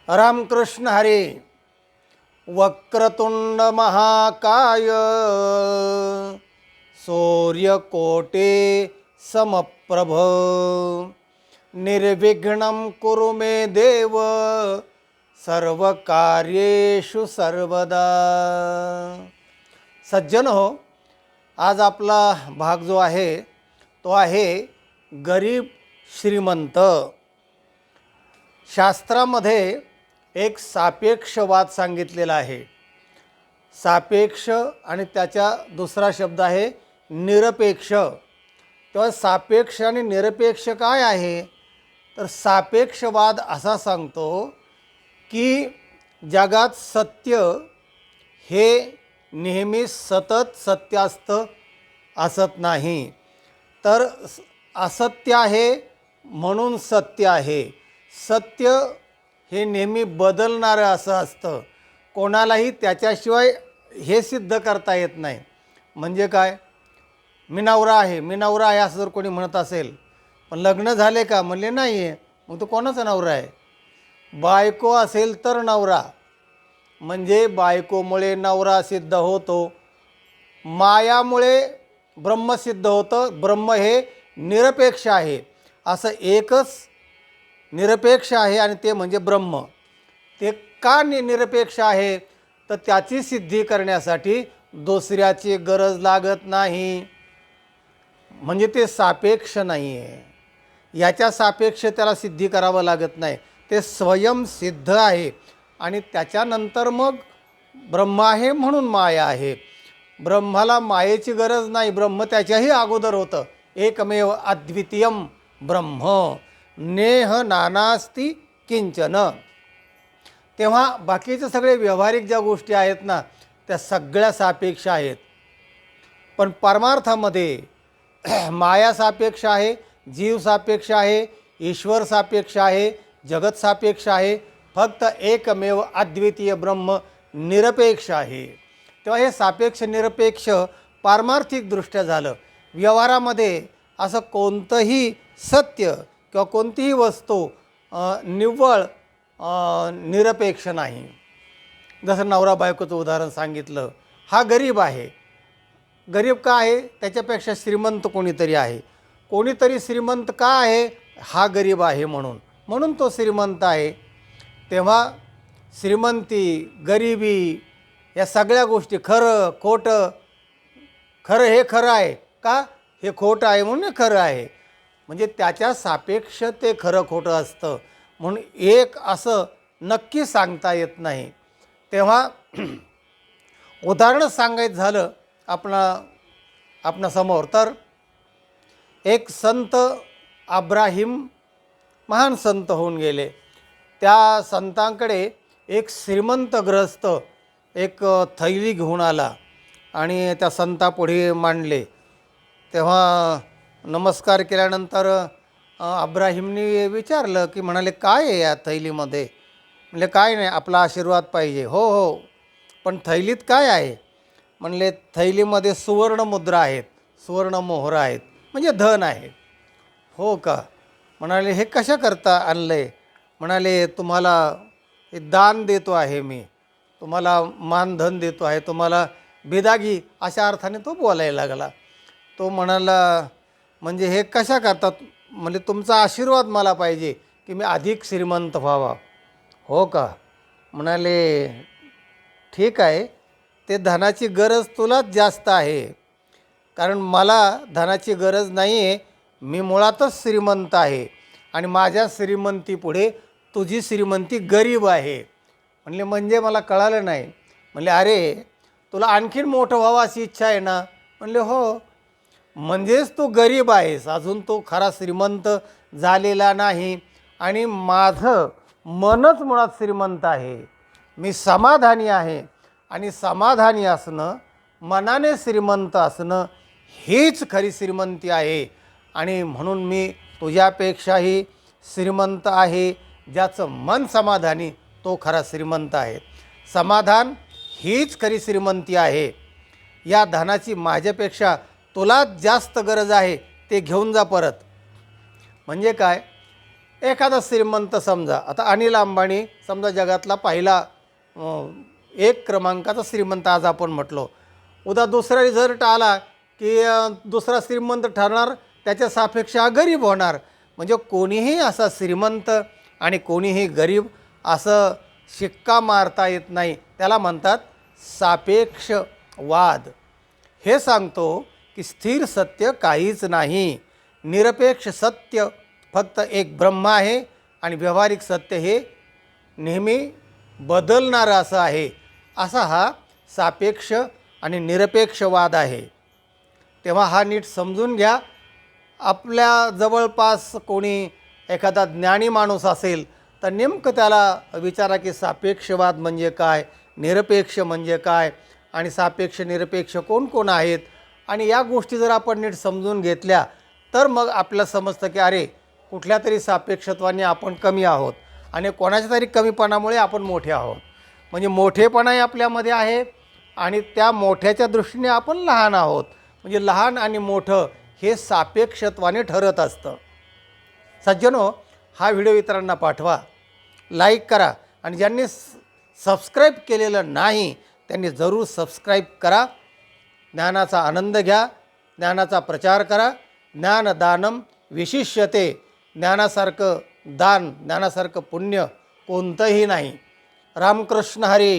रामकृष्ण हरे. वक्रतुंड महाकाय सूर्यकोटे समप्रभ निर्विघ्नं कुरु मे देव सर्वकार्येषु सर्वदा. सज्जन हो, आज आपला भाग जो आहे तो आहे गरीब श्रीमंत. शास्त्रामध्ये एक सापेक्षवाद सांगितलेला आहे. सापेक्ष आणि त्याचा दुसरा शब्द आहे निरपेक्ष. तेव्हा सापेक्ष आणि निरपेक्ष काय आहे, तर सापेक्षवाद असा सांगतो की जगात सत्य हे नेहमी सतत सत्य असत नाही, तर असत्य आहे म्हणून सत्य आहे. सत्य हे नेहमी बदलणारं असं असतं. कोणालाही त्याच्याशिवाय हे सिद्ध करता येत नाही. म्हणजे काय, मी नवरा आहे असं जर कोणी म्हणत असेल, पण लग्न झाले का, म्हणले नाही आहे, मग तो कोणाचा नवरा आहे? बायको असेल तर नवरा, म्हणजे बायकोमुळे नवरा सिद्ध होतो. मायामुळे ब्रह्म सिद्ध होतं. ब्रह्म हे निरपेक्ष आहे. असं एकच निरपेक्ष आहे आणि ते म्हणजे ब्रह्म. ते का निरपेक्ष आहे, तर त्याची सिद्धी करण्यासाठी दुसऱ्याची गरज लागत नाही. म्हणजे ते सापेक्ष नाही आहे. याच्या सापेक्ष त्याला सिद्धी करावं लागत नाही. ते स्वयंसिद्ध आहे. आणि त्याच्यानंतर मग ब्रह्म आहे म्हणून माया आहे. ब्रह्माला मायेची गरज नाही. ब्रह्म त्याच्याही अगोदर होतं. एकमेव अद्वितीयम ब्रह्म नेह नानास्ति किंचन. तेव्हा बाकीचे सगळे व्यावहारिक ज्या गोष्टी आहेत ना, त्या सगळ्या सापेक्ष आहेत. पण परमार्थामध्ये माया सापेक्ष आहे, जीव सापेक्ष आहे, ईश्वर सापेक्ष आहे, जगत सापेक्ष आहे. फक्त एकमेव अद्वितीय ब्रह्म निरपेक्ष आहे. तेव्हा हे सापेक्ष निरपेक्ष पारमार्थिकदृष्ट्या झालं. व्यवहारामध्ये असं कोणतंही सत्य किंवा कोणतीही वस्तू निव्वळ निरपेक्ष नाही. जसं नवरा बायकोचं उदाहरण सांगितलं. हा गरीब आहे. गरीब का आहे, त्याच्यापेक्षा श्रीमंत कोणीतरी आहे. कोणीतरी श्रीमंत का आहे, हा गरीब आहे म्हणून तो श्रीमंत आहे. तेव्हा श्रीमंती गरिबी या सगळ्या गोष्टी, खरं खोटं, खरं हे खरं आहे का, हे खोटं आहे म्हणून हे खरं आहे. म्हणजे त्याच्या सापेक्ष ते खरं खोटं असतं. म्हणून एक असं नक्की सांगता येत नाही. तेव्हा उदाहरणच सांगायचं झालं आपणासमोर, तर एक संत अब्राहिम महान संत होऊन गेले. त्या संतांकडे एक श्रीमंत ग्रहस्थ एक थैली घेऊन आला आणि त्या संतापुढे मांडले. तेव्हा नमस्कार केल्यानंतर अब्राहिमने विचारलं की, म्हणाले काय आहे या थैलीमध्ये? म्हणले काय नाही, आपला आशीर्वाद पाहिजे. हो हो, पण थैलीत काय आहे? म्हणले थैलीमध्ये सुवर्णमुद्रा आहेत, सुवर्णमोहर आहेत, म्हणजे धन आहे. हो का? म्हणाले हे कशा करता आणलं आहे? म्हणाले तुम्हाला हे दान देतो आहे, मी तुम्हाला मानधन देतो आहे, तुम्हाला बिदागी, अशा अर्थाने तो बोलायला लागला. तो म्हणाला म्हणजे हे कशा करतात? म्हणजे तुमचा आशीर्वाद मला पाहिजे की मी अधिक श्रीमंत व्हावा. हो का? म्हणाले ठीक आहे, ते धनाची गरज तुलाच जास्त आहे, कारण मला धनाची गरज नाही आहे. मी मुळातच श्रीमंत आहे आणि माझ्या श्रीमंतीपुढे तुझी श्रीमंती गरीब आहे. म्हणले म्हणजे मला कळालं नाही. म्हणले अरे तुला आणखीन मोठं व्हावं अशी इच्छा आहे ना? म्हणले हो. म्हणजेच तू गरीब आहेस, अजून तो खरा श्रीमंत झालेला नाही. आणि माझं मनच मुळात श्रीमंत आहे. मी समाधानी आहे. आणि समाधानी असणं, मनाने श्रीमंत असणं, हीच खरी श्रीमंती आहे. आणि म्हणून मी तुझ्यापेक्षाही श्रीमंत आहे. ज्याचं मन समाधानी तो खरा श्रीमंत आहे. समाधान हीच खरी श्रीमंती आहे. या धनाची माझ्यापेक्षा तुला जास्त गरज आहे, ते घेऊन जा परत. म्हणजे काय, एखादा श्रीमंत समजा, आता अनिल अंबानी समजा जगातला पहिला एक क्रमांकाचा श्रीमंत आज आपण म्हटलो, उद्या दुसरा रिझल्ट आला की दुसरा श्रीमंत ठरणार, त्याच्या सापेक्ष हा गरीब होणार. म्हणजे कोणीही असा श्रीमंत आणि कोणीही गरीब असं शिक्का मारता येत नाही. त्याला म्हणतात सापेक्षवाद. हे सांगतो की स्थिर सत्य काहीच नाही, निरपेक्ष सत्य फक्त एक ब्रह्म आहे आणि व्यावहारिक सत्य हे नेहमी बदलणारं असं आहे. असा हा सापेक्ष आणि निरपेक्षवाद आहे. तेव्हा हा नीट समजून घ्या. आपल्या जवळपास कोणी एखादा ज्ञानी माणूस असेल तर नेमकं त्याला विचारा की सापेक्षवाद म्हणजे काय, निरपेक्ष म्हणजे काय, आणि सापेक्ष निरपेक्ष कोण कोण आहेत. आणि या गोष्टी जर आपण नीट समजून घेतल्या तर मग आपल्याला समजतं की अरे कुठल्या तरी सापेक्षत्वाने आपण कमी आहोत आणि कोणाच्या तरी कमीपणामुळे आपण मोठे आहोत. म्हणजे मोठेपणाही आपल्यामध्ये आहे आणि त्या मोठ्याच्या दृष्टीने आपण लहान आहोत. म्हणजे लहान आणि मोठं हे सापेक्षत्वाने ठरत असतं. सज्जनो, हा व्हिडिओ इतरांना पाठवा, लाईक करा आणि ज्यांनी सबस्क्राईब केलेलं नाही त्यांनी जरूर सबस्क्राईब करा. ज्ञानाचा आनंद घ्या, ज्ञानाचा प्रचार करा. ज्ञानदानम विशिष्यते. ज्ञानासारखं दान, ज्ञानासारखं पुण्य कोणतंही नाही. रामकृष्ण हरी.